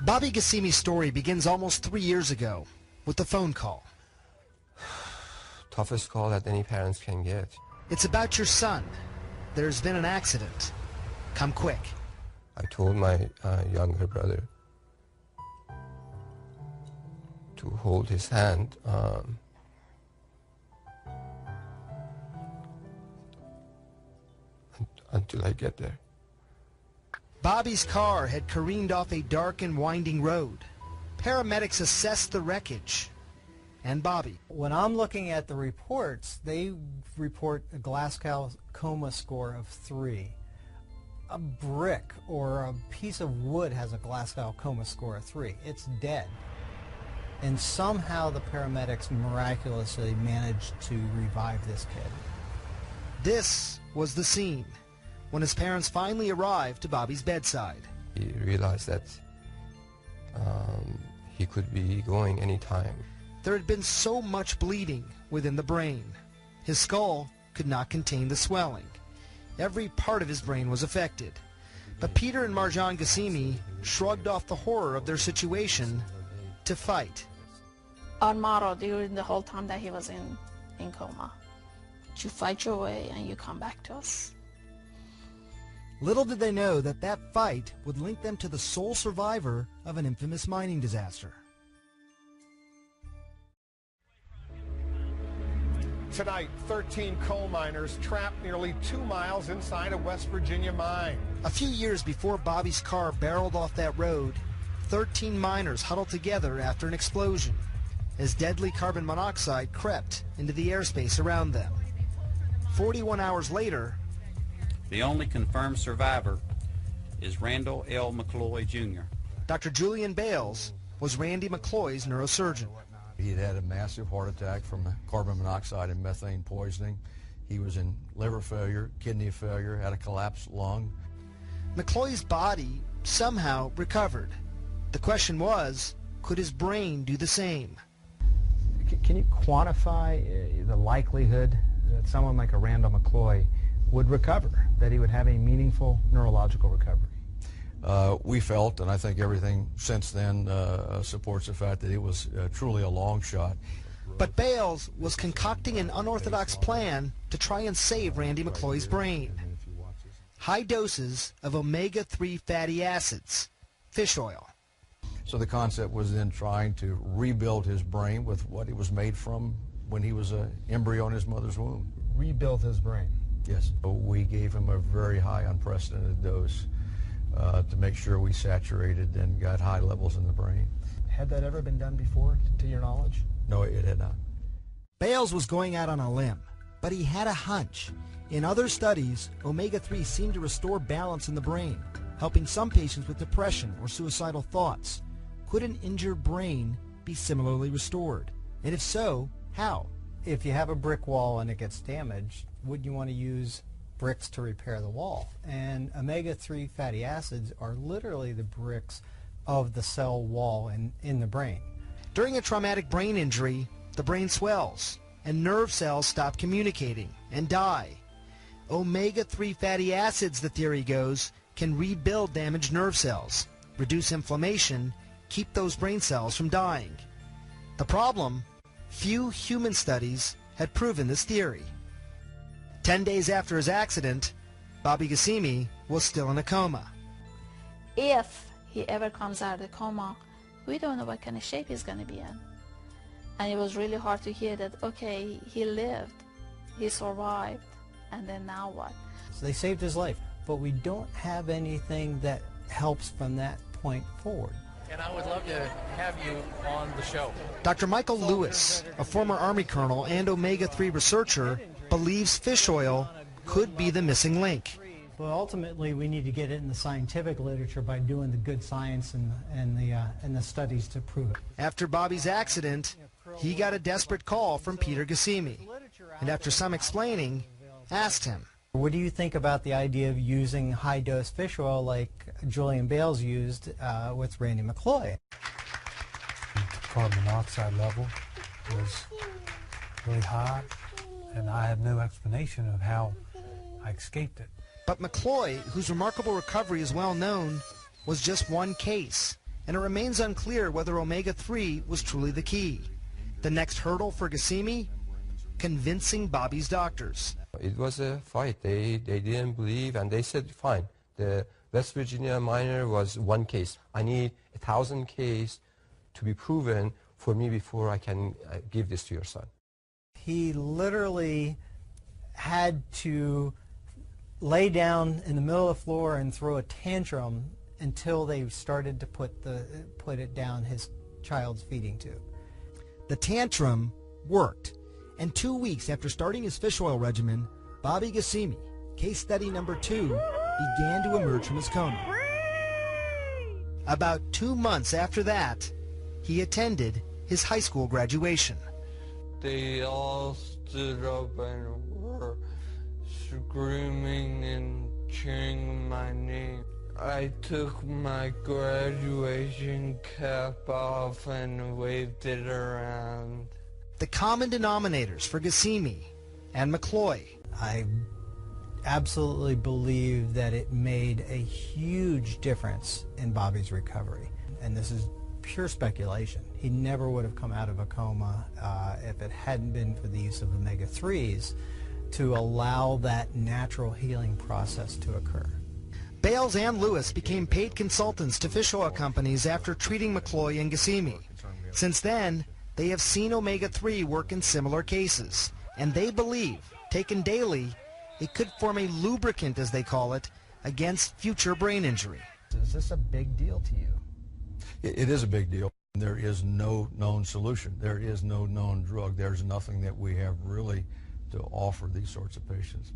Bobby Gassimi's story begins almost 3 years ago with a phone call. Toughest call that any parents can get. It's about your son. There's been an accident. Come quick. I told my younger brother to hold his hand until I get there. Bobby's car had careened off a dark and winding road. Paramedics assessed the wreckage. And Bobby. When I'm looking at the reports, they report a Glasgow coma score of 3. A brick or a piece of wood has a Glasgow coma score of 3. It's dead. And somehow the paramedics miraculously managed to revive this kid. This was the scene when his parents finally arrived to Bobby's bedside. He realized that he could be going anytime. There had been so much bleeding within the brain. His skull could not contain the swelling. Every part of his brain was affected. But Peter and Marjan Gassimi shrugged off the horror of their situation to fight. Our motto during the whole time that he was in coma, you fight your way and you come back to us. Little did they know that that fight would link them to the sole survivor of an infamous mining disaster. Tonight, 13 coal miners trapped nearly 2 miles inside a West Virginia mine. A few years before Bobby's car barreled off that road, 13 miners huddled together after an explosion as deadly carbon monoxide crept into the airspace around them. 41 hours later, the only confirmed survivor is Randall L. McCloy, Jr. Dr. Julian Bales was Randy McCloy's neurosurgeon. He had had a massive heart attack from carbon monoxide and methane poisoning. He was in liver failure, kidney failure, had a collapsed lung. McCloy's body somehow recovered. The question was, could his brain do the same? Can you quantify the likelihood that someone like a Randall McCloy would recover, that he would have a meaningful neurological recovery? We felt, and I think everything since then supports the fact that it was truly a long shot. But Bales was concocting an unorthodox plan to try and save Randy McCloy's brain. High doses of omega-3 fatty acids, fish oil. So the concept was then trying to rebuild his brain with what it was made from when he was an embryo in his mother's womb. Rebuild his brain? Yes. So we gave him a very high, unprecedented dose to make sure we saturated and got high levels in the brain. Had that ever been done before, to your knowledge? No, it had not. Bales was going out on a limb, but he had a hunch. In other studies, omega-3 seemed to restore balance in the brain, helping some patients with depression or suicidal thoughts. Could an injured brain be similarly restored? And if so, how? If you have a brick wall and it gets damaged, would you want to use bricks to repair the wall? And omega-3 fatty acids are literally the bricks of the cell wall in the brain. During a traumatic brain injury, the brain swells and nerve cells stop communicating and die. Omega-3 fatty acids, the theory goes, can rebuild damaged nerve cells, reduce inflammation, keep those brain cells from dying. The problem? Few human studies had proven this theory. 10 days after his accident, Bobby Gassimi was still in a coma. If he ever comes out of the coma, we don't know what kind of shape he's going to be in. And it was really hard to hear that, okay, he lived, he survived, and then now what? So they saved his life, but we don't have anything that helps from that point forward. And I would love to have you on the show. Dr. Michael Lewis, a former Army colonel and omega-3 researcher, believes fish oil could be the missing link. But ultimately, we need to get it in the scientific literature by doing the good science and the studies to prove it. After Bobby's accident, he got a desperate call from Peter Gassimi, and after some explaining, asked him, what do you think about the idea of using high-dose fish oil like Julian Bales used with Randy McCloy? The carbon monoxide level was really high, and I have no explanation of how I escaped it. But McCloy, whose remarkable recovery is well known, was just one case. and it remains unclear whether omega-3 was truly the key. The next hurdle for Ghassemi? Convincing Bobby's doctors. It was a fight. They didn't believe, and they said, fine, the West Virginia miner was one case. I need 1,000 cases to be proven for me before I can give this to your son. He literally had to lay down in the middle of the floor and throw a tantrum until they started to put it down his child's feeding tube. The tantrum worked, and 2 weeks after starting his fish oil regimen, Bobby Ghassemi, case study number 2, began to emerge from his coma. About 2 months after that, he attended his high school graduation. They all stood up and were screaming and cheering my name. I took my graduation cap off and waved it around. The common denominators for Ghassemi and McCloy. I absolutely believe that it made a huge difference in Bobby's recovery. And this is pure speculation. He never would have come out of a coma if it hadn't been for the use of omega-3s to allow that natural healing process to occur. Bales and Lewis became paid consultants to fish oil companies after treating McCloy and Ghassemi. Since then, they have seen omega-3 work in similar cases, and they believe, taken daily, it could form a lubricant, as they call it, against future brain injury. Is this a big deal to you? It is a big deal. There is no known solution. There is no known drug. There's nothing that we have really to offer these sorts of patients.